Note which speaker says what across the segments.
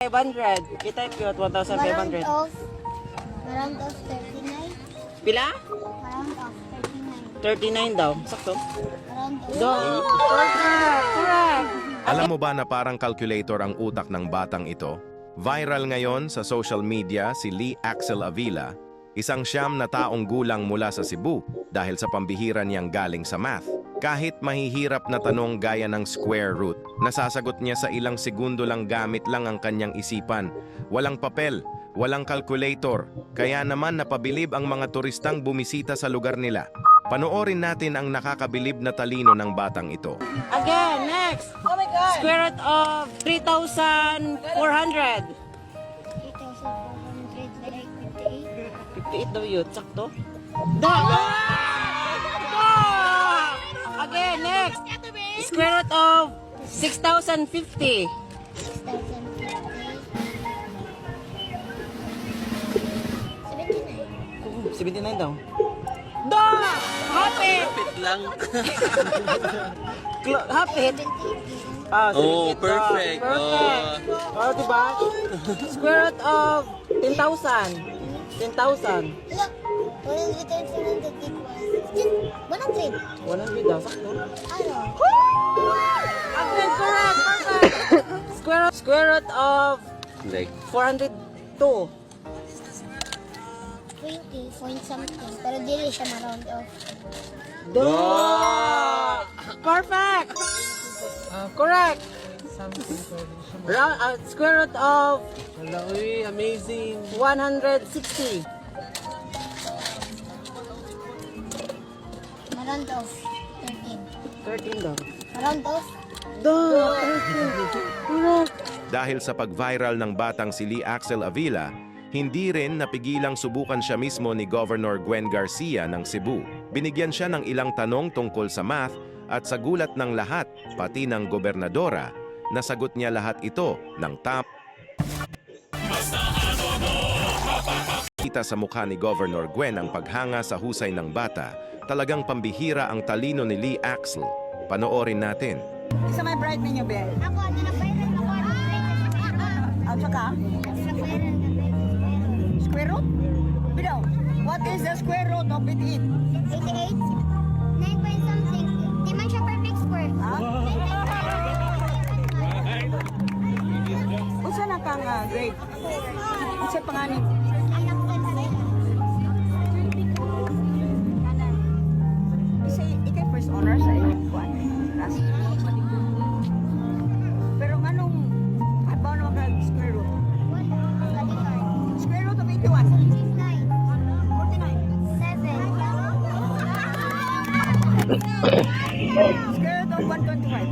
Speaker 1: 500. Kita cute, 1,500.
Speaker 2: Round of 39.
Speaker 1: Pila?
Speaker 2: Round of 39.
Speaker 1: 39 daw. Sakto.
Speaker 2: Round of
Speaker 1: Correct.
Speaker 3: Alam mo ba na parang calculator ang utak ng batang ito? Viral ngayon sa social media si Lee Axel Avila, isang siyam na taong gulang mula sa Cebu dahil sa pambihira niyang galing sa math. Kahit mahihirap na tanong gaya ng square root, nasasagot niya sa ilang segundo lang gamit lang ang kanyang isipan. Walang papel, walang calculator, kaya naman napabilib ang mga turistang bumisita sa lugar nila. Panoorin natin ang nakakabilib na talino ng batang ito.
Speaker 1: Again, next. Oh my God. Square root of 3,400.
Speaker 2: 3,458.
Speaker 1: 58 daw yun. Sakto. Da! Again, next. Square root of 6,050. 79 daw. Da! Hapit!
Speaker 4: Kapit lang.
Speaker 1: Hapit? Ah,
Speaker 4: Oh,
Speaker 1: 78 daw.
Speaker 4: perfect.
Speaker 1: Perfect. Oh, diba? Square root of 10,000. 10,000.
Speaker 2: Look, 100 equals 100.
Speaker 1: 100 daw. Sakto.
Speaker 2: Ano?
Speaker 1: Again, correct. Perfect. Square root of
Speaker 4: Like,
Speaker 1: 402.
Speaker 2: 20 point something. Pero dili siya ma-round off.
Speaker 1: Perfect. Correct. Square root of
Speaker 4: amazing.
Speaker 1: 160.
Speaker 2: Ma-round off 13.
Speaker 1: 13 daw.
Speaker 2: Ma-round off.
Speaker 1: Correct.
Speaker 3: Dahil sa pag-viral ng batang si Lee Axel Avila, hindi rin napigilang subukan siya mismo ni Governor Gwen Garcia ng Cebu. Binigyan siya ng ilang tanong tungkol sa math at sa gulat ng lahat, pati ng gobernadora, nasagot niya lahat ito ng tama. Kita sa mukha ni Governor Gwen ang paghanga sa husay ng bata, talagang pambihira ang talino ni Lee Axel. Panoorin natin.
Speaker 5: Isa may bright ninyo, Bel.
Speaker 2: Ako, na-viral ako.
Speaker 5: At saka, square root? Bidaw, what is the square root of 88?
Speaker 2: 88? 9 point something. Di man siya perfect square.
Speaker 5: Ha?
Speaker 2: 9
Speaker 5: Unsa na kang grade? Unsa panganin?
Speaker 2: Anak ko sa
Speaker 5: Isa ikay first honor sa inyong class. Pero anong, habaw naman ka square root? Square root of 81? 49. Square root of 125?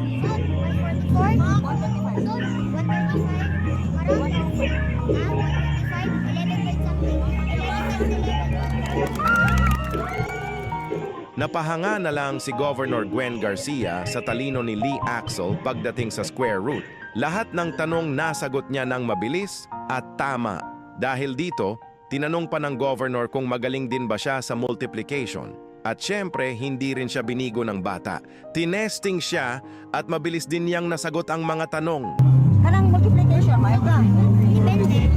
Speaker 2: 125.
Speaker 3: Napahanga na lang si Governor Gwen Garcia sa talino ni Lee Axel pagdating sa square root. Lahat ng tanong nasagot niya ng mabilis at tama. Dahil dito, tinanong pa ng governor kung magaling din ba siya sa multiplication. At syempre, hindi rin siya binigo ng bata. Tinesting siya at mabilis din niyang nasagot ang mga tanong.
Speaker 5: Kanang multiplication, may ka?
Speaker 2: Depende.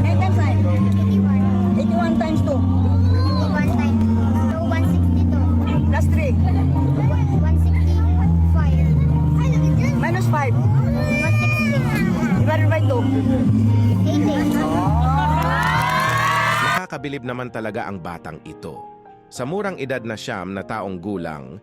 Speaker 5: 9 times 9? 81 times 2?
Speaker 2: 1 time. So, 162.
Speaker 5: Plus 3?
Speaker 2: 165.
Speaker 5: Minus 5?
Speaker 2: 160.
Speaker 5: Divided by 2?
Speaker 2: 80.
Speaker 3: Nakakabilib naman talaga ang batang ito. Sa murang edad na siyam na taong gulang,